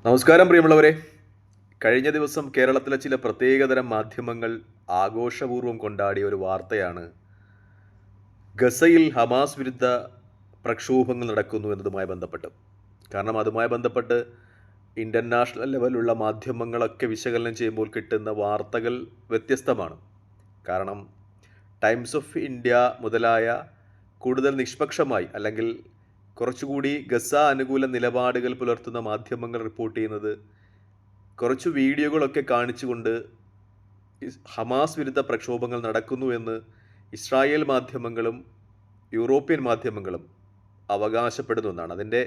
നമസ്കാരം പ്രിയമുള്ളവരെ. കഴിഞ്ഞ ദിവസം കേരളത്തിലെ ചില പ്രത്യേകതരം മാധ്യമങ്ങൾ ആഘോഷപൂർവ്വം കൊണ്ടാടിയ ഒരു വാർത്തയാണ് ഗസയിൽ ഹമാസ് വിരുദ്ധ പ്രക്ഷോഭങ്ങൾ നടക്കുന്നു എന്നതുമായി ബന്ധപ്പെട്ട്. കാരണം അതുമായി ബന്ധപ്പെട്ട് ഇൻ്റർനാഷണൽ ലെവലുള്ള മാധ്യമങ്ങളൊക്കെ വിശകലനം ചെയ്യുമ്പോൾ കിട്ടുന്ന വാർത്തകൾ വ്യത്യസ്തമാണ്. കാരണം ടൈംസ് ഓഫ് ഇന്ത്യ മുതലായ കൂടുതൽ നിഷ്പക്ഷമായി അല്ലെങ്കിൽ കുറച്ചുകൂടി ഗസ അനുകൂല നിലപാടുകൾ പുലർത്തുന്ന മാധ്യമങ്ങൾ റിപ്പോർട്ട് ചെയ്യുന്നത് കുറച്ച് വീഡിയോകളൊക്കെ കാണിച്ചുകൊണ്ട് ഹമാസ് വിരുദ്ധ പ്രക്ഷോഭങ്ങൾ നടക്കുന്നു എന്ന് ഇസ്രായേൽ മാധ്യമങ്ങളും യൂറോപ്യൻ മാധ്യമങ്ങളും അവകാശപ്പെടുന്നു എന്നാണ്. അതിൻ്റെ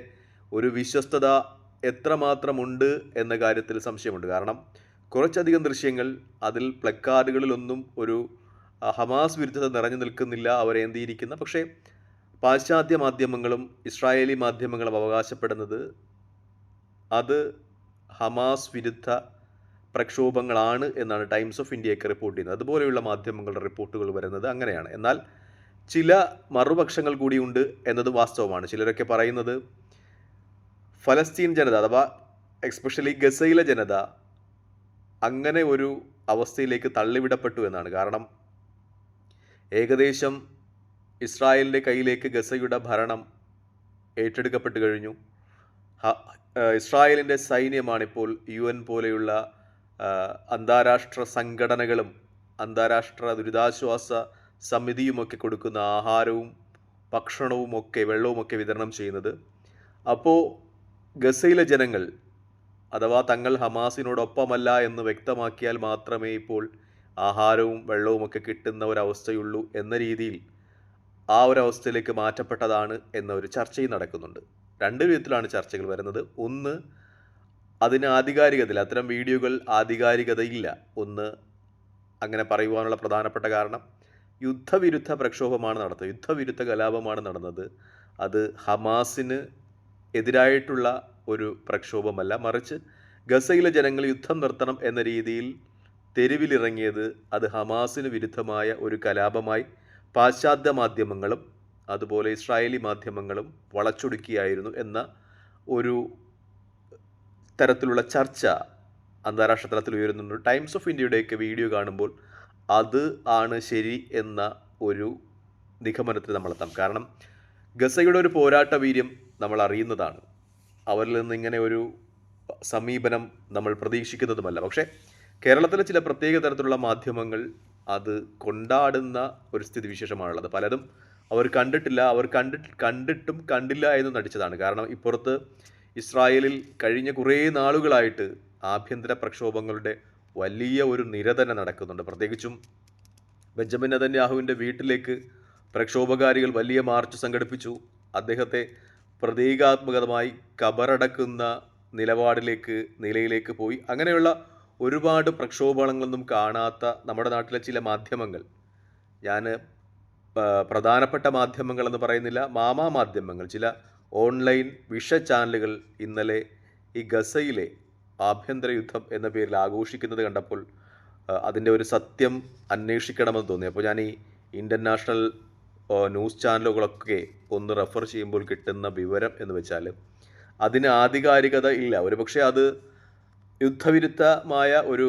ഒരു വിശ്വസ്തത എത്രമാത്രമുണ്ട് എന്ന കാര്യത്തിൽ സംശയമുണ്ട്. കാരണം കുറച്ചധികം ദൃശ്യങ്ങൾ അതിൽ പ്ലക്കാർഡുകളിലൊന്നും ഒരു ഹമാസ് വിരുദ്ധത നിറഞ്ഞു നിൽക്കുന്നില്ല അവരേന്തിയിരിക്കുന്ന. പക്ഷേ പാശ്ചാത്യ മാധ്യമങ്ങളും ഇസ്രായേലി മാധ്യമങ്ങളും അവകാശപ്പെടുന്നത് അത് ഹമാസ് വിരുദ്ധ പ്രക്ഷോഭങ്ങളാണ് എന്നാണ് ടൈംസ് ഓഫ് ഇന്ത്യയൊക്കെ റിപ്പോർട്ട് ചെയ്യുന്നത്. അതുപോലെയുള്ള മാധ്യമങ്ങളുടെ റിപ്പോർട്ടുകൾ വരുന്നത് അങ്ങനെയാണ്. എന്നാൽ ചില മറുപക്ഷങ്ങൾ കൂടിയുണ്ട് എന്നത് വാസ്തവമാണ്. ചിലരൊക്കെ പറയുന്നത് ഫലസ്തീൻ ജനത അഥവാ എസ്പെഷ്യലി ഗസയിലെ ജനത അങ്ങനെ ഒരു അവസ്ഥയിലേക്ക് തള്ളിവിടപ്പെട്ടു എന്നാണ്. കാരണം ഏകദേശം ഇസ്രായേലിൻ്റെ കയ്യിലേക്ക് ഗസയുടെ ഭരണം ഏറ്റെടുക്കപ്പെട്ട് കഴിഞ്ഞു. ഇസ്രായേലിൻ്റെ സൈന്യമാണിപ്പോൾ UN പോലെയുള്ള അന്താരാഷ്ട്ര സംഘടനകളും അന്താരാഷ്ട്ര ദുരിതാശ്വാസ സമിതിയുമൊക്കെ കൊടുക്കുന്ന ആഹാരവും ഭക്ഷണവും ഒക്കെ വെള്ളവുമൊക്കെ വിതരണം ചെയ്യുന്നത്. അപ്പോൾ ഗസയിലെ ജനങ്ങൾ അഥവാ തങ്ങൾ ഹമാസിനോടൊപ്പമല്ല എന്ന് വ്യക്തമാക്കിയാൽ മാത്രമേ ഇപ്പോൾ ആഹാരവും വെള്ളവുമൊക്കെ കിട്ടുന്ന ഒരവസ്ഥയുള്ളൂ എന്ന രീതിയിൽ ആ ഒരവസ്ഥയിലേക്ക് മാറ്റപ്പെട്ടതാണ് എന്ന ഒരു ചർച്ചയും നടക്കുന്നുണ്ട്. രണ്ട് വിധത്തിലാണ് ചർച്ചകൾ വരുന്നത്. ഒന്ന്, അതിന് ആധികാരികതയില്ല, അത്തരം വീഡിയോകൾ ആധികാരികതയില്ല. ഒന്ന്, അങ്ങനെ പറയുവാനുള്ള പ്രധാനപ്പെട്ട കാരണം യുദ്ധവിരുദ്ധ പ്രക്ഷോഭമാണ് നടന്നത്, യുദ്ധവിരുദ്ധ കലാപമാണ് നടന്നത്. അത് ഹമാസിന് എതിരായിട്ടുള്ള ഒരു പ്രക്ഷോഭമല്ല, മറിച്ച് ഗസയിലെ ജനങ്ങൾ യുദ്ധം നിർത്തണം എന്ന രീതിയിൽ തെരുവിലിറങ്ങിയത് അത് ഹമാസിന് വിരുദ്ധമായ ഒരു കലാപമായി പാശ്ചാത്യ മാധ്യമങ്ങളും അതുപോലെ ഇസ്രായേലി മാധ്യമങ്ങളും വളച്ചൊടുക്കിയായിരുന്നു എന്ന ഒരു തരത്തിലുള്ള ചർച്ച അന്താരാഷ്ട്ര തലത്തിൽ ഉയരുന്നുണ്ട്. ടൈംസ് ഓഫ് ഇന്ത്യയുടെയൊക്കെ വീഡിയോ കാണുമ്പോൾ അത് ആണ് ശരി എന്ന ഒരു നിഗമനത്തിൽ നമ്മളെത്താം. കാരണം ഗസയുടെ ഒരു പോരാട്ട വീര്യം നമ്മൾ അറിയുന്നതാണ്. അവരിൽ നിന്ന് ഇങ്ങനെ ഒരു സമീപനം നമ്മൾ പ്രതീക്ഷിക്കുന്നതുമല്ല. പക്ഷേ കേരളത്തിലെ ചില പ്രത്യേക തരത്തിലുള്ള മാധ്യമങ്ങൾ അത് കൊണ്ടാടുന്ന ഒരു സ്ഥിതിവിശേഷമാണുള്ളത്. പലതും അവർ കണ്ടിട്ടില്ല, അവർ കണ്ടിട്ടും കണ്ടില്ല എന്ന് നടിച്ചതാണ്. കാരണം ഇപ്പുറത്ത് ഇസ്രായേലിൽ കഴിഞ്ഞ കുറേ നാളുകളായിട്ട് ആഭ്യന്തര പ്രക്ഷോഭങ്ങളുടെ വലിയ ഒരു നിര തന്നെ നടക്കുന്നുണ്ട്. പ്രത്യേകിച്ചും ബെഞ്ചമിൻ നെതന്യാഹുവിൻ്റെ വീട്ടിലേക്ക് പ്രക്ഷോഭകാരികൾ വലിയ മാർച്ച് സംഘടിപ്പിച്ചു. അദ്ദേഹത്തെ പ്രതീകാത്മകമായി കബറടക്കുന്ന നിലയിലേക്ക് പോയി. അങ്ങനെയുള്ള ഒരുപാട് പ്രക്ഷോഭങ്ങളൊന്നും കാണാത്ത നമ്മുടെ നാട്ടിലെ ചില മാധ്യമങ്ങൾ, ഞാൻ പ്രധാനപ്പെട്ട മാധ്യമങ്ങളെന്ന് പറയുന്നില്ല, മാധ്യമങ്ങൾ, ചില ഓൺലൈൻ ചാനലുകൾ ഇന്നലെ ഈ ഗസയിലെ ആഭ്യന്തര യുദ്ധം എന്ന പേരിൽ ആഘോഷിക്കുന്നത് കണ്ടപ്പോൾ അതിൻ്റെ ഒരു സത്യം അന്വേഷിക്കണമെന്ന് തോന്നി. അപ്പോൾ ഞാൻ ഈ ഇൻ്റർനാഷണൽ ന്യൂസ് ചാനലുകളൊക്കെ ഒന്ന് റെഫർ ചെയ്യുമ്പോൾ കിട്ടുന്ന വിവരം എന്ന് വെച്ചാൽ അതിന് ആധികാരികത ഇല്ല. ഒരുപക്ഷെ അത് യുദ്ധവിരുദ്ധമായ ഒരു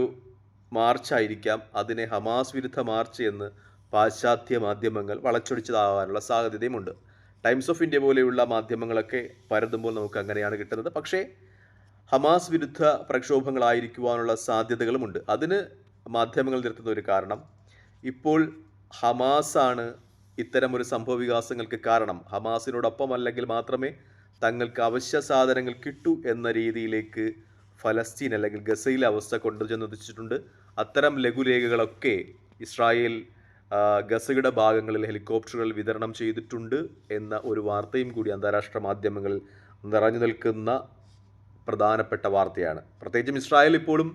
മാർച്ചായിരിക്കാം, അതിനെ ഹമാസ് വിരുദ്ധ മാർച്ച് എന്ന് പാശ്ചാത്യ മാധ്യമങ്ങൾ വളച്ചൊടിച്ചതാകാനുള്ള സാധ്യതയുമുണ്ട്. ടൈംസ് ഓഫ് ഇന്ത്യ പോലെയുള്ള മാധ്യമങ്ങളൊക്കെ പരതുമ്പോൾ നമുക്ക് അങ്ങനെയാണ് കിട്ടുന്നത്. പക്ഷേ ഹമാസ് വിരുദ്ധ പ്രക്ഷോഭങ്ങളായിരിക്കുവാനുള്ള സാധ്യതകളുമുണ്ട്. അതിന് മാധ്യമങ്ങൾ നിർത്തുന്ന ഒരു കാരണം, ഇപ്പോൾ ഹമാസാണ് ഇത്തരം ഒരു സംഭവ വികാസങ്ങൾക്ക് കാരണം. ഹമാസിനോടൊപ്പം അല്ലെങ്കിൽ മാത്രമേ തങ്ങൾക്ക് അവശ്യ സാധനങ്ങൾ കിട്ടൂ എന്ന രീതിയിലേക്ക് ഫലസ്തീൻ അല്ലെങ്കിൽ ഗസയിലെ അവസ്ഥ കൊണ്ടുചെന്നെത്തിച്ചിട്ടുണ്ട്. അത്തരം ലഘുലേഖകളൊക്കെ ഇസ്രായേൽ ഗസയുടെ ഭാഗങ്ങളിൽ ഹെലികോപ്റ്ററുകൾ വിതരണം ചെയ്തിട്ടുണ്ട് എന്ന ഒരു വാർത്തയും കൂടി അന്താരാഷ്ട്ര മാധ്യമങ്ങളിൽ നിറഞ്ഞു നിൽക്കുന്ന പ്രധാനപ്പെട്ട വാർത്തയാണ്. പ്രത്യേകിച്ചും ഇസ്രായേൽ ഇപ്പോഴും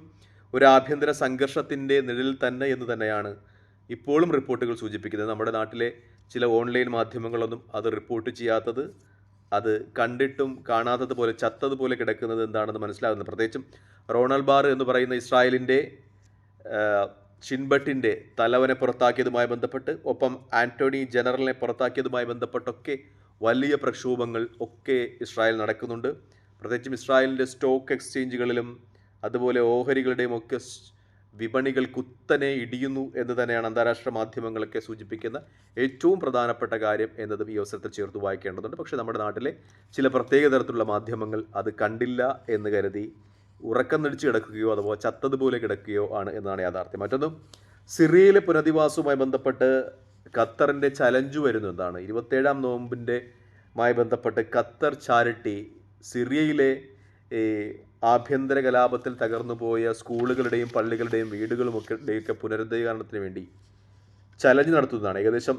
ഒരു ആഭ്യന്തര സംഘർഷത്തിൻ്റെ നിഴലിൽ തന്നെ എന്ന് തന്നെയാണ് ഇപ്പോഴും റിപ്പോർട്ടുകൾ സൂചിപ്പിക്കുന്നത്. നമ്മുടെ നാട്ടിലെ ചില ഓൺലൈൻ മാധ്യമങ്ങളൊന്നും അത് റിപ്പോർട്ട് ചെയ്യാത്തത്, അത് കണ്ടിട്ടും കാണാത്തതുപോലെ ചത്തതുപോലെ കിടക്കുന്നത് എന്താണെന്ന് മനസ്സിലാകുന്നത്. പ്രത്യേകിച്ചും റോണൽ ബാർ എന്ന് പറയുന്ന ഇസ്രായേലിൻ്റെ ഷിൻബട്ടിൻ്റെ തലവനെ പുറത്താക്കിയതുമായി ബന്ധപ്പെട്ട്, ഒപ്പം ആന്റണി ജനറലിനെ പുറത്താക്കിയതുമായി ബന്ധപ്പെട്ടൊക്കെ വലിയ പ്രക്ഷോഭങ്ങൾ ഒക്കെ ഇസ്രായേൽ നടക്കുന്നുണ്ട്. പ്രത്യേകിച്ചും ഇസ്രായേലിൻ്റെ സ്റ്റോക്ക് എക്സ്ചേഞ്ചുകളിലും അതുപോലെ ഓഹരികളുടെയും ഒക്കെ വിപണികൾ കുത്തനെ ഇടിയുന്നു എന്ന് തന്നെയാണ് അന്താരാഷ്ട്ര മാധ്യമങ്ങളൊക്കെ സൂചിപ്പിക്കുന്ന ഏറ്റവും പ്രധാനപ്പെട്ട കാര്യം എന്നതും ഈ അവസരത്തിൽ ചേർത്ത് വായിക്കേണ്ടതുണ്ട്. പക്ഷേ നമ്മുടെ നാട്ടിലെ ചില പ്രത്യേക തരത്തിലുള്ള മാധ്യമങ്ങൾ അത് കണ്ടില്ല എന്ന് കരുതി ഉറക്കം നടിച്ച് കിടക്കുകയോ അഥവാ ചത്തതുപോലെ കിടക്കുകയോ ആണ് എന്നാണ് യാഥാർത്ഥ്യം. മറ്റൊന്ന്, സിറിയയിലെ പുനരധിവാസവുമായി ബന്ധപ്പെട്ട് ഖത്തറിൻ്റെ ചലഞ്ച് വരുന്നു എന്താണ്? 27-ാം നോമ്പിൻ്റെമായി ബന്ധപ്പെട്ട് ഖത്തർ ചാരിറ്റി സിറിയയിലെ ആഭ്യന്തര കലാപത്തിൽ തകർന്നുപോയ സ്കൂളുകളുടെയും പള്ളികളുടെയും വീടുകളുമൊക്കെ പുനരുദ്ധീകരണത്തിന് വേണ്ടി ചലഞ്ച് നടത്തുന്നതാണ്. ഏകദേശം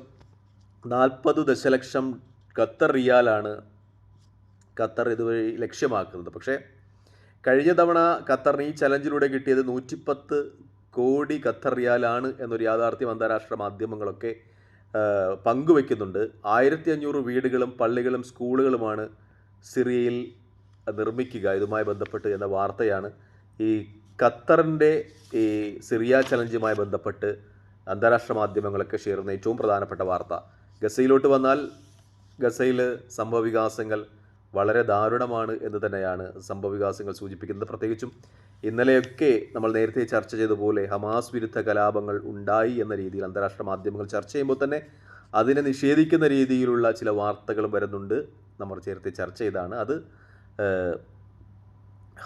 40 ദശലക്ഷം ഖത്തർ റിയാലാണ് ഖത്തർ ഇതുവഴി ലക്ഷ്യമാക്കുന്നത്. പക്ഷേ കഴിഞ്ഞ തവണ ഖത്തറിന് ഈ ചലഞ്ചിലൂടെ കിട്ടിയത് 110 കോടി ഖത്തർ റിയാലാണ് എന്നൊരു യാഥാർത്ഥ്യം അന്താരാഷ്ട്ര മാധ്യമങ്ങളൊക്കെ പങ്കുവയ്ക്കുന്നുണ്ട്. 1500 വീടുകളും പള്ളികളും സ്കൂളുകളുമാണ് സിറിയയിൽ നിർമ്മിക്കുക ഇതുമായി ബന്ധപ്പെട്ട് എന്ന വാർത്തയാണ് ഈ ഖത്തറിൻ്റെ ഈ സിറിയ ചലഞ്ചുമായി ബന്ധപ്പെട്ട് അന്താരാഷ്ട്ര മാധ്യമങ്ങളൊക്കെ ഷെയർ ചെയ്യുന്ന ഏറ്റവും പ്രധാനപ്പെട്ട വാർത്ത. ഗസയിലോട്ട് വന്നാൽ ഗസയിൽ സംഭവവികാസങ്ങൾ വളരെ ദാരുണമാണ് എന്ന് തന്നെയാണ് സംഭവവികാസങ്ങൾ സൂചിപ്പിക്കുന്നത്. പ്രത്യേകിച്ചും ഇന്നലെയൊക്കെ നമ്മൾ നേരത്തെ ചർച്ച ചെയ്തതുപോലെ ഹമാസ് വിരുദ്ധ കലാപങ്ങൾ ഉണ്ടായി എന്ന രീതിയിൽ അന്താരാഷ്ട്ര മാധ്യമങ്ങൾ ചർച്ച ചെയ്യുമ്പോൾ തന്നെ അതിനെ നിഷേധിക്കുന്ന രീതിയിലുള്ള ചില വാർത്തകളും വരുന്നുണ്ട്. നമ്മൾ നേരത്തെ ചർച്ച ചെയ്താണ് അത്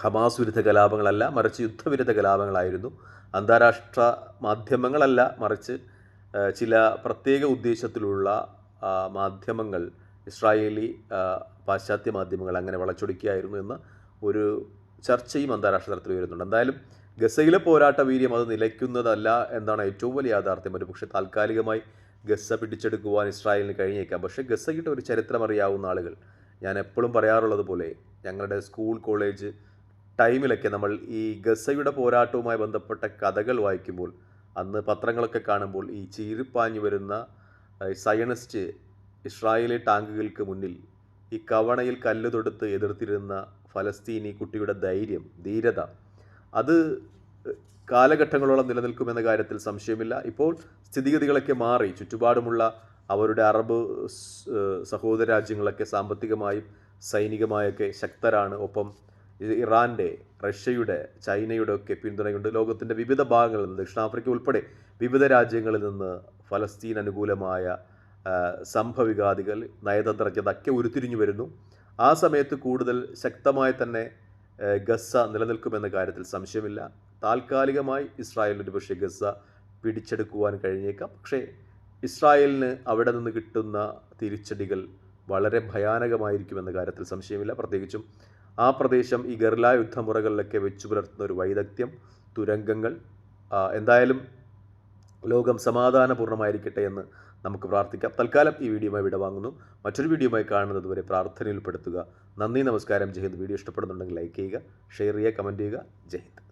ഹമാസ് വിരുദ്ധ കലാപങ്ങളല്ല, മറിച്ച് യുദ്ധവിരുദ്ധ കലാപങ്ങളായിരുന്നു. അന്താരാഷ്ട്ര മാധ്യമങ്ങളല്ല, മറിച്ച് ചില പ്രത്യേക ഉദ്ദേശത്തിലുള്ള മാധ്യമങ്ങൾ, ഇസ്രായേലി പാശ്ചാത്യ മാധ്യമങ്ങൾ അങ്ങനെ വളച്ചൊടിക്കുകയായിരുന്നു എന്ന ഒരു ചർച്ചയും അന്താരാഷ്ട്ര തലത്തിൽ വരുന്നുണ്ട്. എന്തായാലും ഗസയിലെ പോരാട്ട വീര്യം അത് നിലയ്ക്കുന്നതല്ല എന്നാണ് ഏറ്റവും വലിയ യാഥാർത്ഥ്യം. ഒരു പക്ഷേ താൽക്കാലികമായി ഗസ പിടിച്ചെടുക്കുവാൻ ഇസ്രായേലിന് കഴിഞ്ഞേക്കാം. പക്ഷേ ഗസയുടെ ഒരു ചരിത്രം അറിയാവുന്ന ആളുകൾ, ഞാൻ എപ്പോഴും പറയാറുള്ളത് പോലെ ഞങ്ങളുടെ സ്കൂൾ കോളേജ് ടൈമിലൊക്കെ നമ്മൾ ഈ ഗസയുടെ പോരാട്ടവുമായി ബന്ധപ്പെട്ട കഥകൾ വായിക്കുമ്പോൾ, അന്ന് പത്രങ്ങളൊക്കെ കാണുമ്പോൾ ഈ ചീറിപ്പാഞ്ഞു വരുന്ന സയണിസ്റ്റ് ഇസ്രായേലി ടാങ്കുകൾക്ക് മുന്നിൽ ഈ കവണയിൽ കല്ല് തൊടുത്ത് എതിർത്തിരുന്ന ഫലസ്തീനി കുട്ടിയുടെ ധൈര്യം, ധീരത, അത് കാലഘട്ടങ്ങളോളം നിലനിൽക്കുമെന്ന കാര്യത്തിൽ സംശയമില്ല. ഇപ്പോൾ സ്ഥിതിഗതികളൊക്കെ മാറി. ചുറ്റുപാടുമുള്ള അവരുടെ അറബ് സഹോദര രാജ്യങ്ങളൊക്കെ സാമ്പത്തികമായും സൈനികമായൊക്കെ ശക്തരാണ്. ഒപ്പം ഇറാൻ്റെ, റഷ്യയുടെ, ചൈനയുടെ ഒക്കെ പിന്തുണയുണ്ട്. ലോകത്തിൻ്റെ വിവിധ ഭാഗങ്ങളിൽ നിന്ന്, ദക്ഷിണാഫ്രിക്ക ഉൾപ്പെടെ വിവിധ രാജ്യങ്ങളിൽ നിന്ന് ഫലസ്തീൻ അനുകൂലമായ സംഭവവികാദികൾ, നയതന്ത്രജ്ഞതൊക്കെ ഉരുത്തിരിഞ്ഞു വരുന്നു. ആ സമയത്ത് കൂടുതൽ ശക്തമായി തന്നെ ഗസ നിലനിൽക്കുമെന്ന കാര്യത്തിൽ സംശയമില്ല. താൽക്കാലികമായി ഇസ്രായേലിന് ഒരു പക്ഷേ ഗസ പിടിച്ചെടുക്കുവാൻ കഴിഞ്ഞേക്കാം. പക്ഷേ ഇസ്രായേലിന് അവിടെ നിന്ന് കിട്ടുന്ന തിരിച്ചടികൾ വളരെ ഭയാനകമായിരിക്കുമെന്ന കാര്യത്തിൽ സംശയമില്ല. പ്രത്യേകിച്ചും ആ പ്രദേശം ഈ ഗറില്ല യുദ്ധമുറകളിലൊക്കെ വെച്ചു പുലർത്തുന്ന ഒരു വൈദഗ്ധ്യം, തുരങ്കങ്ങൾ. എന്തായാലും ലോകം സമാധാനപൂർണ്ണമായിരിക്കട്ടെ എന്ന് നമുക്ക് പ്രാർത്ഥിക്കാം. തൽക്കാലം ഈ വീഡിയോയുമായി വിടവാങ്ങുന്നു. മറ്റൊരു വീഡിയോയുമായി കാണുന്നത് വരെ പ്രാർത്ഥനയിൽ പെടുത്തുക. നന്ദി, നമസ്കാരം, ജയ് ഹിന്ദ്. വീഡിയോ ഇഷ്ടപ്പെടുന്നുണ്ടെങ്കിൽ ലൈക്ക് ചെയ്യുക, ഷെയർ ചെയ്യുക, കമൻറ്റ് ചെയ്യുക. ജയ് ഹിന്ദ്.